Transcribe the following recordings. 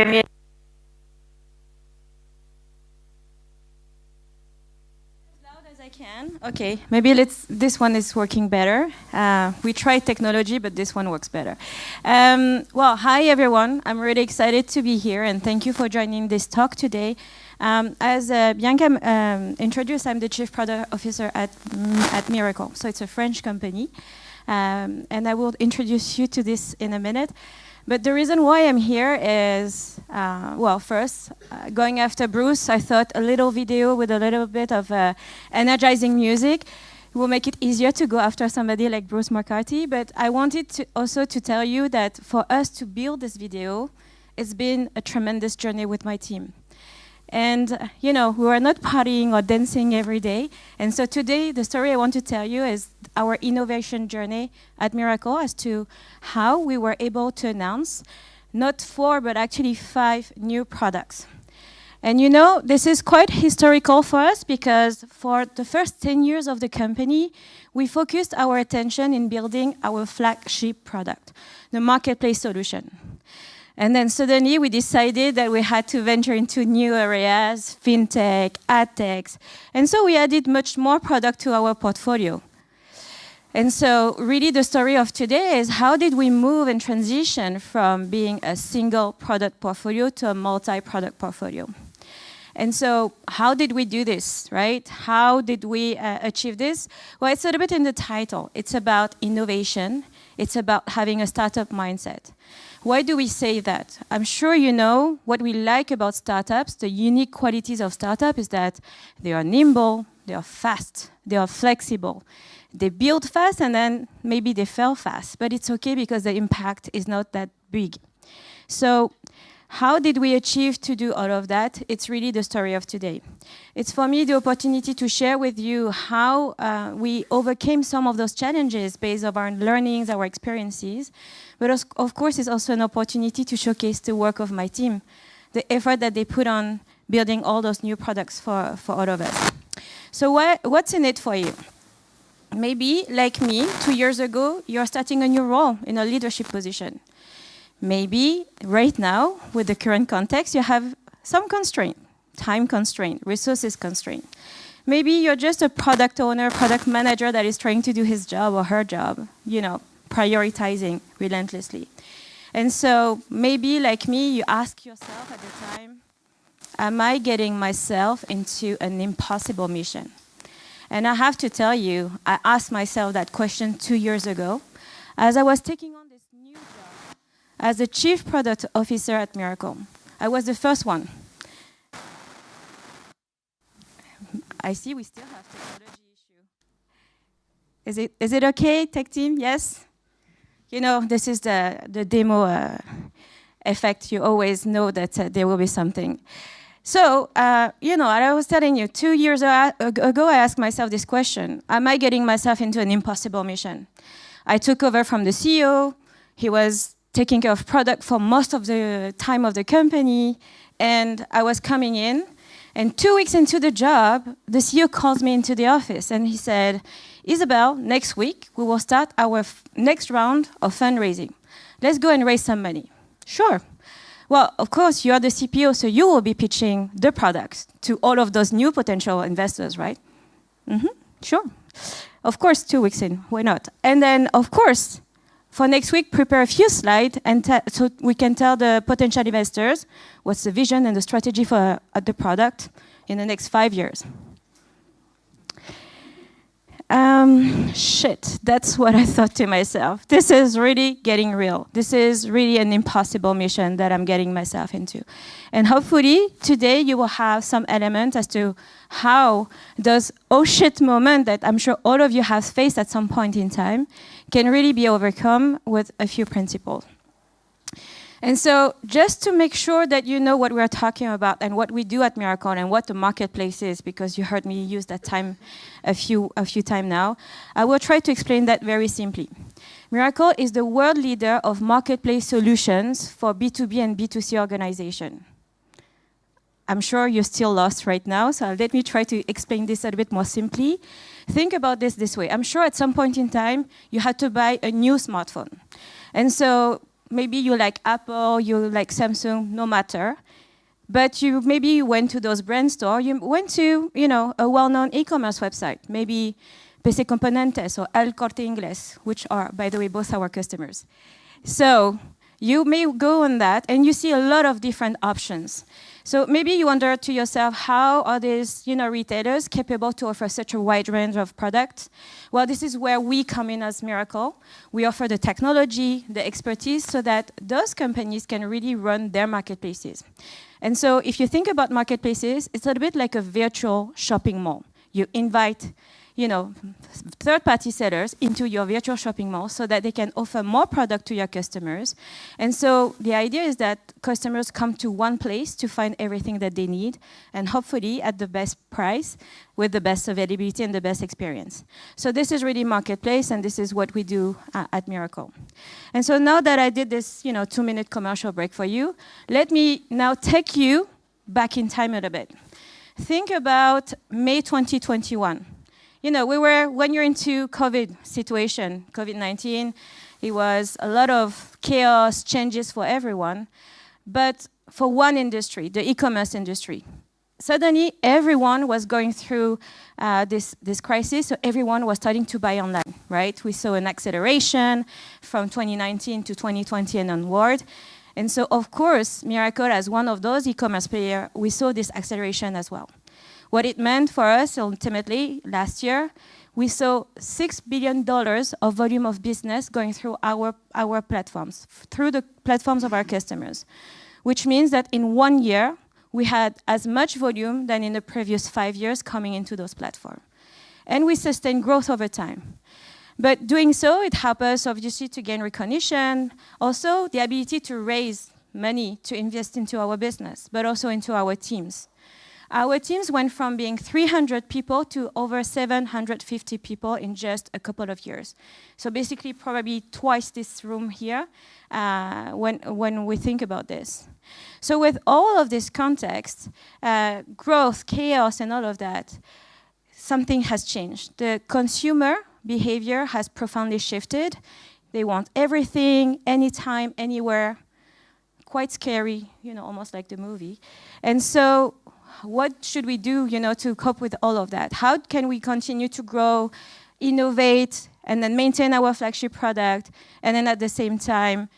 Loud as I can. Okay, maybe this one is working better. We tried technology, but this one works better. Well, hi everyone. I'm really excited to be here, and thank you for joining this talk today. As Bianca introduced, I'm the Chief Product Officer at Miracle. So it's a French company. And I will introduce you to this in a minute. But the reason why I'm here is, well, first, going after Bruce, I thought a little video with a little bit of energizing music will make it easier to go after somebody like Bruce McCarthy. But I wanted to also to tell you that for us to build this video, it's been a tremendous journey with my team. And, you know, we are not partying or dancing every day. And so today, the story I want to tell you is our innovation journey at Miracle as to how we were able to announce not 4, but actually 5 new products. And you know, this is quite historical for us because for the first 10 years of the company, we focused our attention in building our flagship product, the marketplace solution. And then suddenly we decided that we had to venture into new areas, fintech, ad techs. And so we added much more product to our portfolio. And so really the story of today is how did we move and transition from being a single product portfolio to a multi-product portfolio? And so how did we do this, right? How did we achieve this? Well, it's a little bit in the title. It's about innovation. It's about having a startup mindset. Why do we say that? I'm sure you know what we like about startups. The unique qualities of startups is that they are nimble, they are fast, they are flexible. They build fast and then maybe they fail fast, but it's okay because the impact is not that big. So how did we achieve to do all of that? It's really the story of today. It's for me the opportunity to share with you how we overcame some of those challenges based on our learnings, our experiences. But of course, it's also an opportunity to showcase the work of my team, the effort that they put on building all those new products for all of us. So what's in it for you? Maybe, like me, 2 years ago, you're starting a new role in a leadership position. Maybe right now, with the current context, you have some constraint, time constraint, resources constraint. Maybe you're just a product owner, product manager that is trying to do his job or her job, you know, prioritizing relentlessly. And so maybe, like me, you ask yourself at the time, am I getting myself into an impossible mission? And I have to tell you, I asked myself that question 2 years ago as I was taking on this new job as the Chief Product Officer at Miracle. I was the first one. I see we still have technology issue. Is it okay, tech team? Yes? You know, this is the demo effect. You always know that there will be something. So, you know, I was telling you, 2 years ago, I asked myself this question. Am I getting myself into an impossible mission? I took over from the CEO. He was taking care of product for most of the time of the company. And I was coming in. And 2 weeks into the job, the CEO calls me into the office. And he said, Isabelle, next week, we will start our next round of fundraising. Let's go and raise some money. Sure. Well, of course, you're the CPO, so you will be pitching the products to all of those new potential investors, right? Sure. Of course, 2 weeks in, why not? And then, of course, for next week, prepare a few slides and so we can tell the potential investors what's the vision and the strategy for the product in the next 5 years. Shit, that's what I thought to myself. This is really getting real. This is really an impossible mission that I'm getting myself into. And hopefully today you will have some element as to how those oh shit moment that I'm sure all of you have faced at some point in time can really be overcome with a few principles. And so just to make sure that you know what we're talking about and what we do at Miracle and what the marketplace is, because you heard me use that time a few times now, I will try to explain that very simply. Miracle is the world leader of marketplace solutions for B2B and B2C organizations. I'm sure you're still lost right now, so let me try to explain this a little bit more simply. Think about this way. I'm sure at some point in time, you had to buy a new smartphone. And so maybe you like Apple, you like Samsung, no matter. But maybe you went to those brand store, you went to, a well-known e-commerce website, maybe PC Componentes or El Corte Inglés, which are, by the way, both our customers. So you may go on that and you see a lot of different options. So maybe you wonder to yourself, how are these retailers capable to offer such a wide range of products? Well, this is where we come in as Mirakl. We offer the technology, the expertise, so that those companies can really run their marketplaces. And so if you think about marketplaces, it's a little bit like a virtual shopping mall. You invite third-party sellers into your virtual shopping mall so that they can offer more product to your customers. And so the idea is that customers come to one place to find everything that they need, and hopefully at the best price, with the best availability and the best experience. So this is really marketplace, and this is what we do at Mirakl. And so now that I did this 2-minute commercial break for you, let me now take you back in time a little bit. Think about May 2021. When you're into COVID situation, COVID-19, it was a lot of chaos, changes for everyone. But for one industry, the e-commerce industry, suddenly everyone was going through this crisis, so everyone was starting to buy online, right? We saw an acceleration from 2019 to 2020 and onward. And so, of course, Mirakl, as one of those e-commerce players, we saw this acceleration as well. What it meant for us, ultimately, last year, we saw $6 billion of volume of business going through our platforms, through the platforms of our customers, which means that in 1 year, we had as much volume than in the previous 5 years coming into those platforms. And we sustained growth over time. But doing so, it helped us, obviously, to gain recognition, also the ability to raise money to invest into our business, but also into our teams. Our teams went from being 300 people to over 750 people in just a couple of years. So basically, probably twice this room here when we think about this. So with all of this context, growth, chaos, and all of that, something has changed. The consumer behavior has profoundly shifted. They want everything, anytime, anywhere. Quite scary, almost like the movie. And so what should we do, to cope with all of that? How can we continue to grow, innovate, and then maintain our flagship product, and then at the same time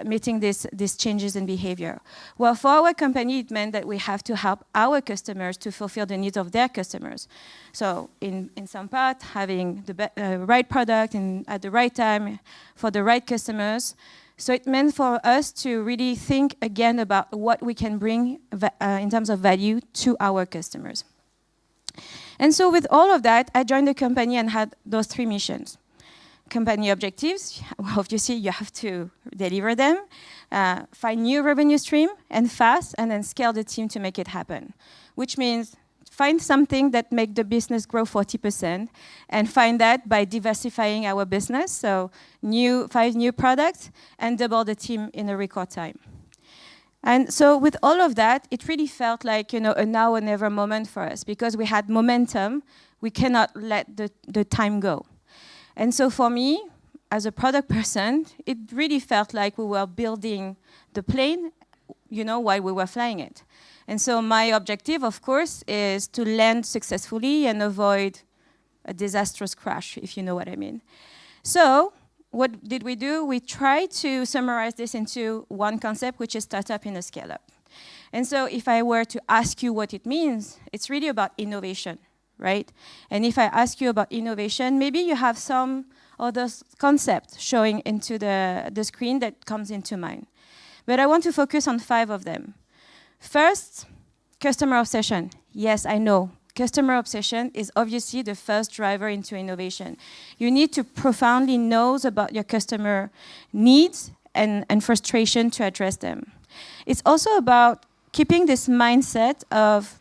meeting these changes in behavior? Well, for our company, it meant that we have to help our customers to fulfill the needs of their customers. So in some part, having the right product at the right time for the right customers. So it meant for us to really think again about what we can bring in terms of value to our customers. And so with all of that, I joined the company and had those 3 missions. Company objectives, obviously you have to deliver them, find new revenue stream, and fast, and then scale the team to make it happen. Which means find something that makes the business grow 40%, and find that by diversifying our business, so 5 new products, and double the team in a record time. And so with all of that, it really felt like a now or never moment for us, because we had momentum. We cannot let the time go. And so for me, as a product person, it really felt like we were building the plane, while we were flying it. And so my objective, of course, is to land successfully and avoid a disastrous crash, if you know what I mean. So what did we do? We tried to summarize this into one concept, which is startup in a scale-up. And so if I were to ask you what it means, it's really about innovation, right? And if I ask you about innovation, maybe you have some other concept showing into the screen that comes into mind. But I want to focus on 5 of them. First, customer obsession. Yes, I know. Customer obsession is obviously the first driver into innovation. You need to profoundly know about your customer needs and frustration to address them. It's also about keeping this mindset of,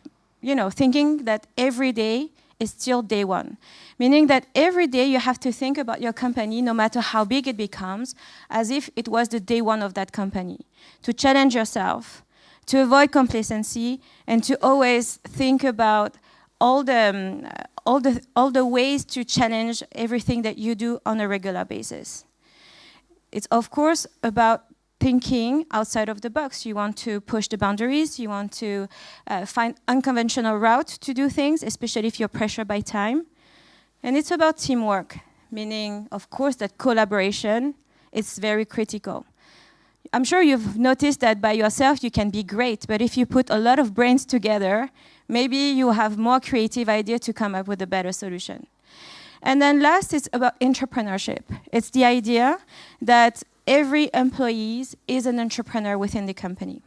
thinking that every day is still day one. Meaning that every day you have to think about your company, no matter how big it becomes, as if it was the day one of that company. To challenge yourself, to avoid complacency, and to always think about all the ways to challenge everything that you do on a regular basis. It's of course about thinking outside of the box. You want to push the boundaries. You want to find unconventional routes to do things, especially if you're pressured by time. And it's about teamwork, meaning, of course, that collaboration is very critical. I'm sure you've noticed that by yourself you can be great, but if you put a lot of brains together, maybe you have more creative idea to come up with a better solution. And then last is about entrepreneurship. It's the idea that every employee is an entrepreneur within the company.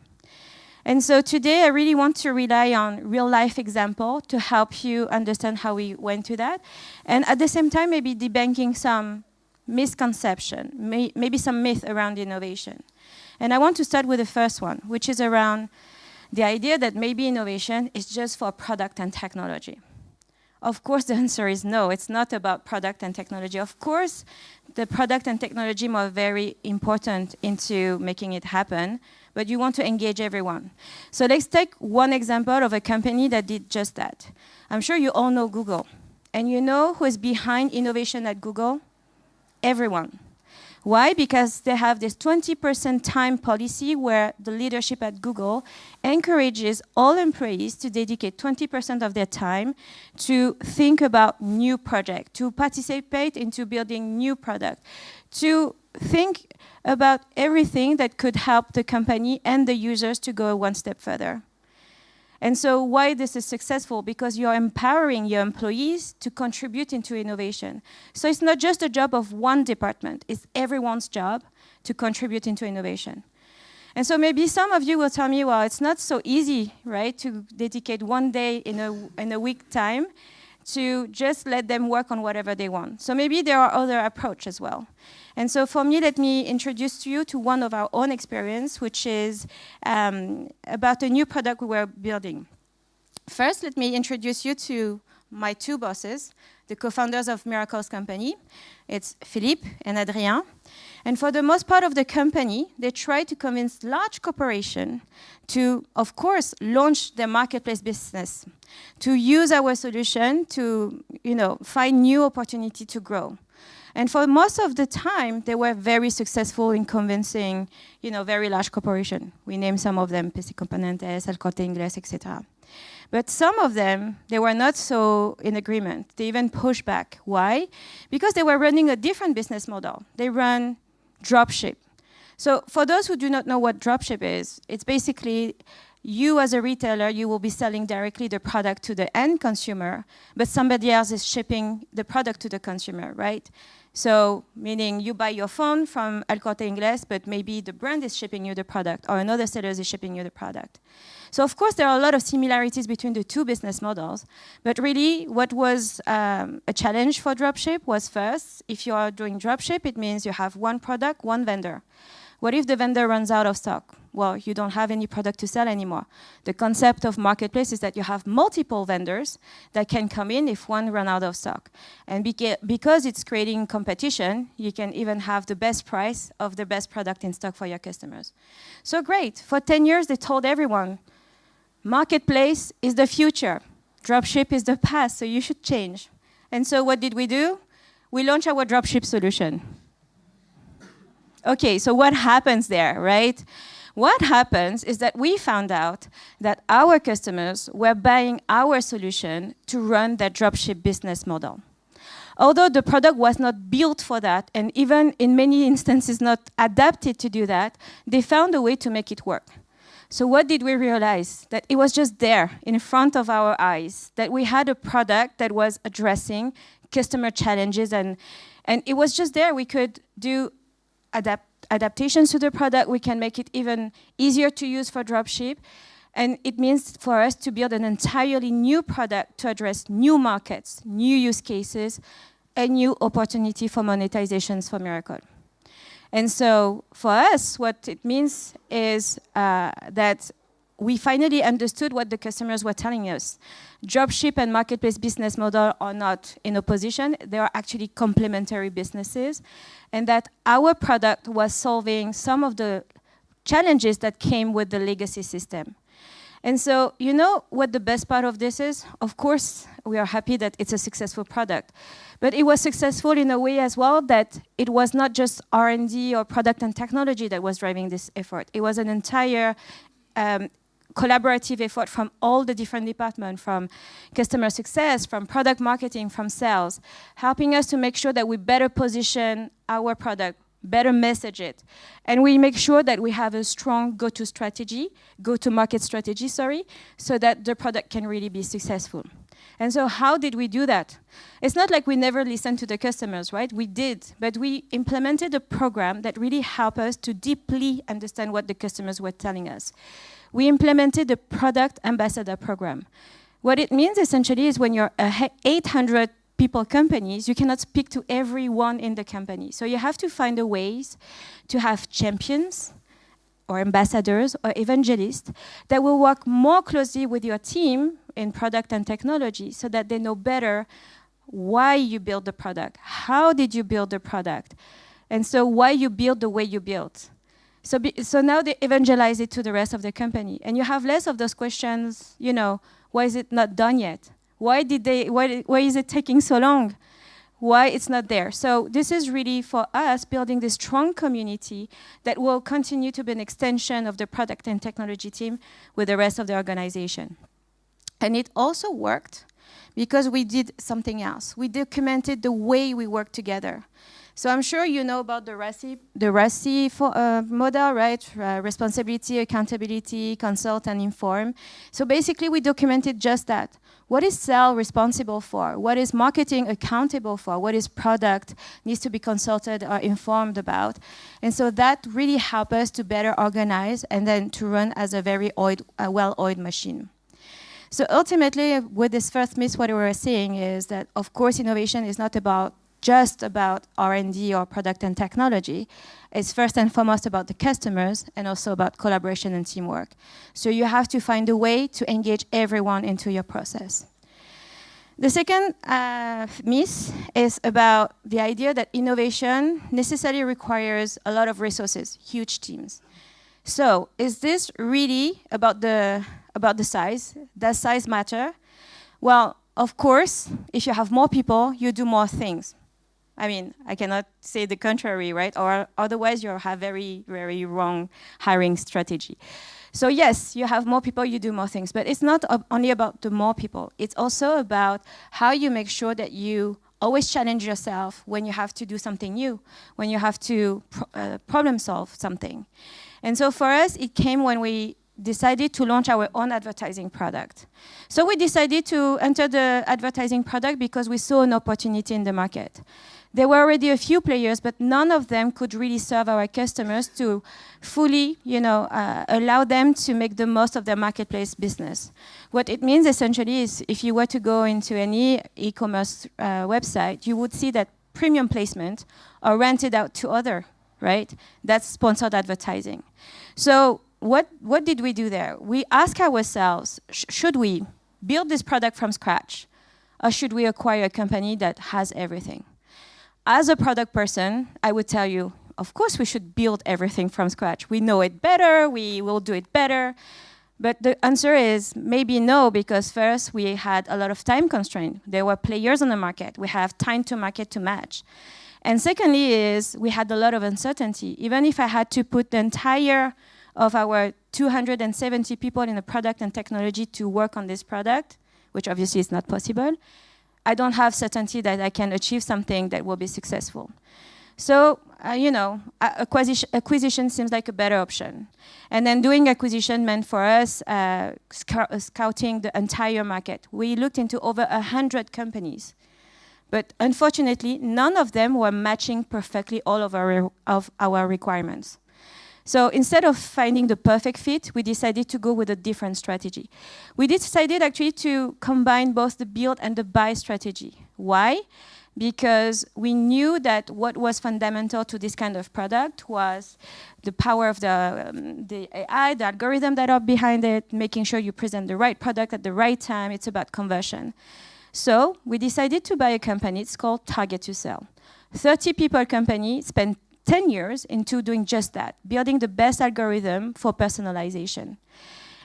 And so today I really want to rely on real life example to help you understand how we went to that. And at the same time, maybe debunking some misconception, maybe some myth around innovation. And I want to start with the first one, which is around the idea that maybe innovation is just for product and technology. Of course, the answer is no. It's not about product and technology. Of course, the product and technology are very important into making it happen, but you want to engage everyone. So let's take one example of a company that did just that. I'm sure you all know Google. And you know who is behind innovation at Google? Everyone. Why? Because they have this 20% time policy where the leadership at Google encourages all employees to dedicate 20% of their time to think about new projects, to participate into building new products, to think about everything that could help the company and the users to go one step further. And so why this is successful? Because you're empowering your employees to contribute into innovation. So it's not just a job of one department, it's everyone's job to contribute into innovation. And so maybe some of you will tell me, well, it's not so easy, right, to dedicate one day in a week time to just let them work on whatever they want. So maybe there are other approaches as well. And so for me, let me introduce you to one of our own experience, which is about a new product we were building. First, let me introduce you to my two bosses, the co-founders of Miracles Company. It's Philippe and Adrien. And for the most part of the company, they try to convince large corporations to, of course, launch their marketplace business, to use our solution to, find new opportunity to grow. And for most of the time, they were very successful in convincing, very large corporations. We name some of them, PC Componentes, El Corte Inglés, etc. But some of them, they were not so in agreement. They even pushed back. Why? Because they were running a different business model. They run dropship. So for those who do not know what dropship is, it's basically you as a retailer, you will be selling directly the product to the end consumer, but somebody else is shipping the product to the consumer, right? So meaning you buy your phone from El Corte Inglés, but maybe the brand is shipping you the product or another seller is shipping you the product. So of course, there are a lot of similarities between the two business models, but really what was a challenge for dropship was first, if you are doing dropship, it means you have one product, one vendor. What if the vendor runs out of stock? Well, you don't have any product to sell anymore. The concept of marketplace is that you have multiple vendors that can come in if one runs out of stock. And because it's creating competition, you can even have the best price of the best product in stock for your customers. So great. For 10 years, they told everyone, marketplace is the future. Dropship is the past, so you should change. And so what did we do? We launched our dropship solution. Okay, so what happens there, right? What happens is that we found out that our customers were buying our solution to run their dropship business model. Although the product was not built for that, and even in many instances not adapted to do that, they found a way to make it work. So what did we realize? That it was just there in front of our eyes, that we had a product that was addressing customer challenges, and it was just there. We could do adaptations to the product. We can make it even easier to use for dropship. And it means for us to build an entirely new product to address new markets, new use cases, and new opportunity for monetizations for Miracle. And so for us, what it means is that we finally understood what the customers were telling us. Dropship and marketplace business model are not in opposition. They are actually complementary businesses. And that our product was solving some of the challenges that came with the legacy system. And so, you know what the best part of this is? Of course, we are happy that it's a successful product. But it was successful in a way as well that it was not just R&D or product and technology that was driving this effort. It was an entire collaborative effort from all the different departments, from customer success, from product marketing, from sales, helping us to make sure that we better position our product, better message it. And we make sure that we have a strong go-to-market strategy, so that the product can really be successful. And so how did we do that? It's not like we never listened to the customers, right? We did, but we implemented a program that really helped us to deeply understand what the customers were telling us. We implemented a product ambassador program. What it means essentially is when you're a 800 people companies, you cannot speak to everyone in the company. So you have to find a ways to have champions or ambassadors or evangelists that will work more closely with your team in product and technology so that they know better why you build the product, how did you build the product, and so why you build the way you built. So now they evangelize it to the rest of the company. And you have less of those questions, you know, why is it not done yet? Why is it taking so long? Why it's not there? So this is really for us building this strong community that will continue to be an extension of the product and technology team with the rest of the organization. And it also worked because we did something else. We documented the way we work together. So I'm sure you know about the RACI model, right? Responsibility, accountability, consult, and inform. So basically, we documented just that. What is sales responsible for? What is marketing accountable for? What is product needs to be consulted or informed about? And so that really helped us to better organize and then to run as a very well-oiled machine. So ultimately, with this first myth, what we were saying is that, of course, innovation is not just about R&D or product and technology. It's first and foremost about the customers and also about collaboration and teamwork. So you have to find a way to engage everyone into your process. The second myth is about the idea that innovation necessarily requires a lot of resources, huge teams. So is this really about the size? Does size matter? Well, of course, if you have more people, you do more things. I mean, I cannot say the contrary, right? Or otherwise you have very, very wrong hiring strategy. So yes, you have more people, you do more things. But it's not only about the more people. It's also about how you make sure that you always challenge yourself when you have to do something new, when you have to problem solve something. And so for us, it came when we decided to launch our own advertising product. So we decided to enter the advertising product because we saw an opportunity in the market. There were already a few players, but none of them could really serve our customers to fully, allow them to make the most of their marketplace business. What it means essentially is if you were to go into any e-commerce website, you would see that premium placement are rented out to other, right? That's sponsored advertising. So what did we do there? We asked ourselves, should we build this product from scratch, or should we acquire a company that has everything? As a product person, I would tell you, of course we should build everything from scratch. We know it better, we will do it better. But the answer is maybe no, because first we had a lot of time constraint. There were players on the market. We have time to market to match. And secondly is we had a lot of uncertainty. Even if I had to put the entire of our 270 people in the product and technology to work on this product, which obviously is not possible, I don't have certainty that I can achieve something that will be successful. So, acquisition seems like a better option. And then doing acquisition meant for us scouting the entire market. We looked into over 100 companies. But unfortunately, none of them were matching perfectly all of our requirements. So instead of finding the perfect fit, we decided to go with a different strategy. We decided actually to combine both the build and the buy strategy. Why? Because we knew that what was fundamental to this kind of product was the power of the AI, the algorithm that are behind it, making sure you present the right product at the right time. It's about conversion. So we decided to buy a company. It's called Target to Sell. 30 people company spent 10 years into doing just that, building the best algorithm for personalization.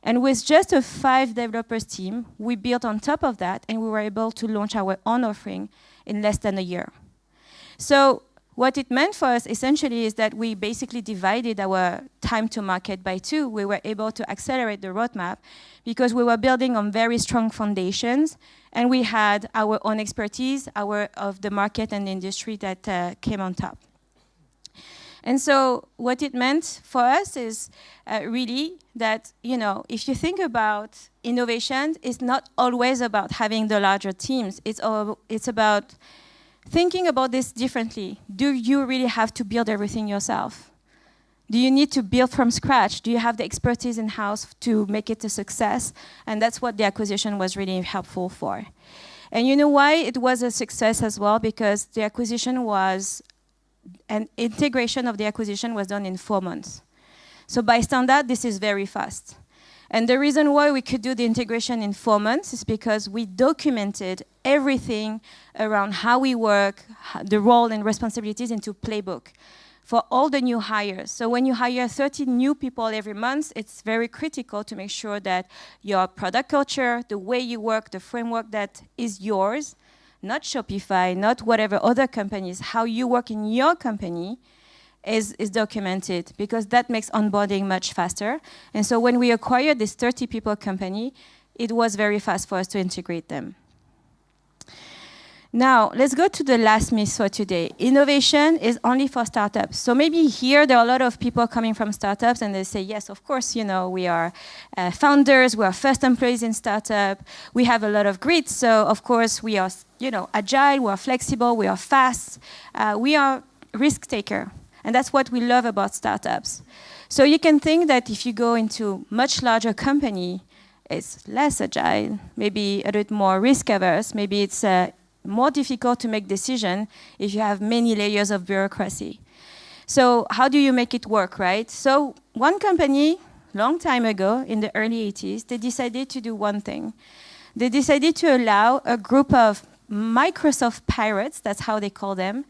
And with just a 5 developers team, we built on top of that, and we were able to launch our own offering in less than a year. So what it meant for us essentially is that we basically divided our time to market by 2. We were able to accelerate the roadmap because we were building on very strong foundations, and we had our own expertise, of the market and the industry that came on top. And so what it meant for us is really that, if you think about innovation, it's not always about having the larger teams. It's about thinking about this differently. Do you really have to build everything yourself? Do you need to build from scratch? Do you have the expertise in-house to make it a success? And that's what the acquisition was really helpful for. And you know why it was a success as well? Because the acquisition was, and integration of the acquisition was done in 4 months. So by standard, this is very fast. And the reason why we could do the integration in 4 months is because we documented everything around how we work, the role and responsibilities into Playbook for all the new hires. So when you hire 30 new people every month, it's very critical to make sure that your product culture, the way you work, the framework that is yours, not Shopify, not whatever other companies, how you work in your company is documented, because that makes onboarding much faster. And so when we acquired this 30 people company, it was very fast for us to integrate them. Now, let's go to the last myth for today. Innovation is only for startups. So maybe here there are a lot of people coming from startups and they say, yes, of course, we are founders, we are first employees in startup, we have a lot of grit, so of course we are agile, we are flexible, we are fast, we are risk taker. And that's what we love about startups. So you can think that if you go into much larger company, it's less agile, maybe a bit more risk averse, maybe it's more difficult to make decisions if you have many layers of bureaucracy. So how do you make it work, right? So one company, long time ago, in the early 80s, they decided to do one thing. They decided to allow a group of Microsoft pirates, that's how they call them,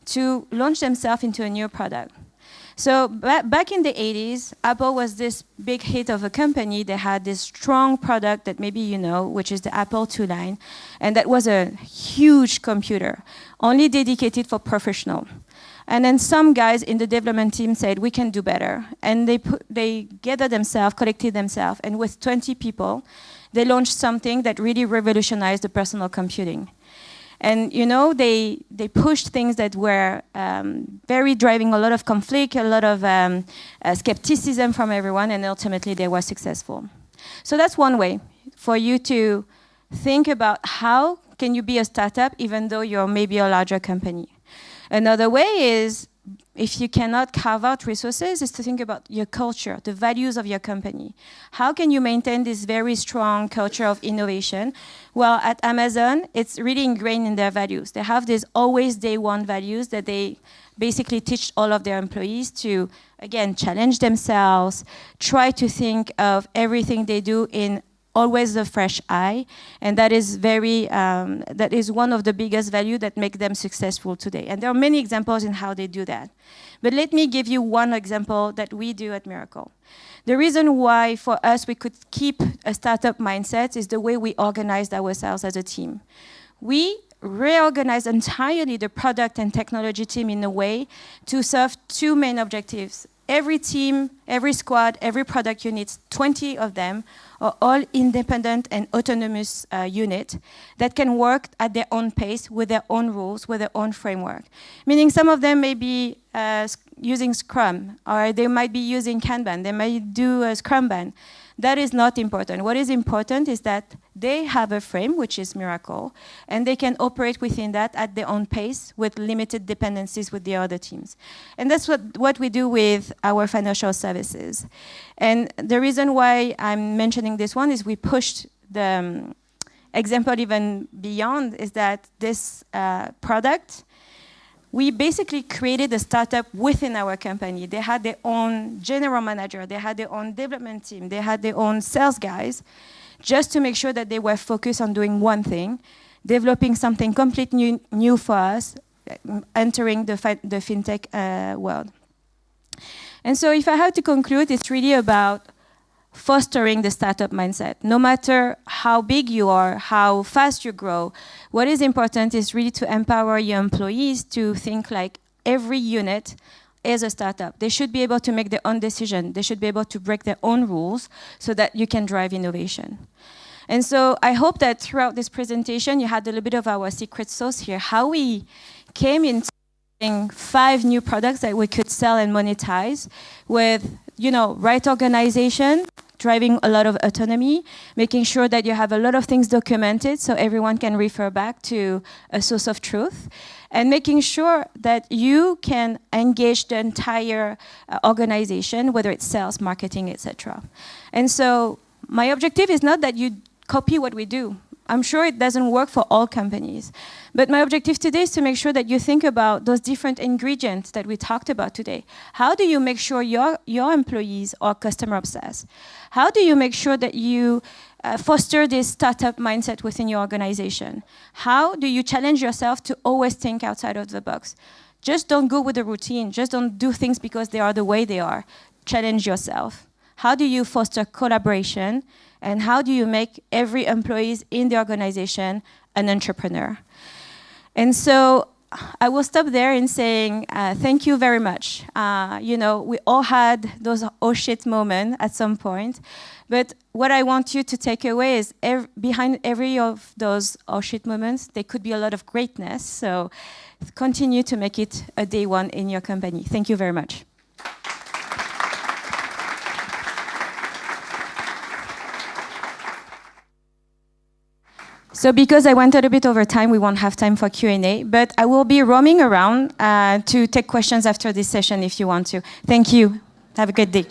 to launch themselves into a new product. So back in the 80s, Apple was this big hit of a company. They had this strong product that maybe you know, which is the Apple II line. And that was a huge computer, only dedicated for professional. And then some guys in the development team said, we can do better. And they gathered themselves, collected themselves, and with 20 people, they launched something that really revolutionized the personal computing. And they pushed things that were very driving a lot of conflict, a lot of skepticism from everyone, and ultimately they were successful. So that's one way for you to think about how can you be a startup even though you're maybe a larger company. Another way is, if you cannot carve out resources, is to think about your culture, the values of your company. How can you maintain this very strong culture of innovation? Well, at Amazon, it's really ingrained in their values. They have these always day one values that they basically teach all of their employees to, again, challenge themselves, try to think of everything they do in always a fresh eye, and that is that is one of the biggest values that make them successful today. And there are many examples in how they do that. But let me give you one example that we do at Mirakl. The reason why for us we could keep a startup mindset is the way we organized ourselves as a team. We reorganized entirely the product and technology team in a way to serve 2 main objectives. Every team, every squad, every product unit, 20 of them, are all independent and autonomous units that can work at their own pace, with their own rules, with their own framework. Meaning some of them may be using Scrum, or they might be using Kanban, they might do a Scrumban. That is not important. What is important is that they have a frame, which is Mirakl, and they can operate within that at their own pace with limited dependencies with the other teams. And that's what we do with our financial services. And the reason why I'm mentioning this one is we pushed the example even beyond, is that this product, we basically created a startup within our company. They had their own general manager, they had their own development team, they had their own sales guys, just to make sure that they were focused on doing one thing, developing something completely new for us, entering the fintech world. And so if I have to conclude, it's really about fostering the startup mindset. No matter how big you are, how fast you grow, what is important is really to empower your employees to think like every unit is a startup. They should be able to make their own decision. They should be able to break their own rules so that you can drive innovation. And so I hope that throughout this presentation, you had a little bit of our secret sauce here, how we came into 5 new products that we could sell and monetize with, right organization, driving a lot of autonomy, making sure that you have a lot of things documented so everyone can refer back to a source of truth, and making sure that you can engage the entire organization, whether it's sales, marketing, etc. And so my objective is not that you copy what we do. I'm sure it doesn't work for all companies. But my objective today is to make sure that you think about those different ingredients that we talked about today. How do you make sure your employees are customer obsessed? How do you make sure that you foster this startup mindset within your organization? How do you challenge yourself to always think outside of the box? Just don't go with the routine. Just don't do things because they are the way they are. Challenge yourself. How do you foster collaboration? And how do you make every employee in the organization an entrepreneur? And so I will stop there in saying thank you very much. We all had those oh shit moments at some point. But what I want you to take away is behind every of those oh shit moments, there could be a lot of greatness. So continue to make it a day one in your company. Thank you very much. So because I went a little bit over time, we won't have time for Q&A, but I will be roaming around to take questions after this session if you want to. Thank you. Have a good day.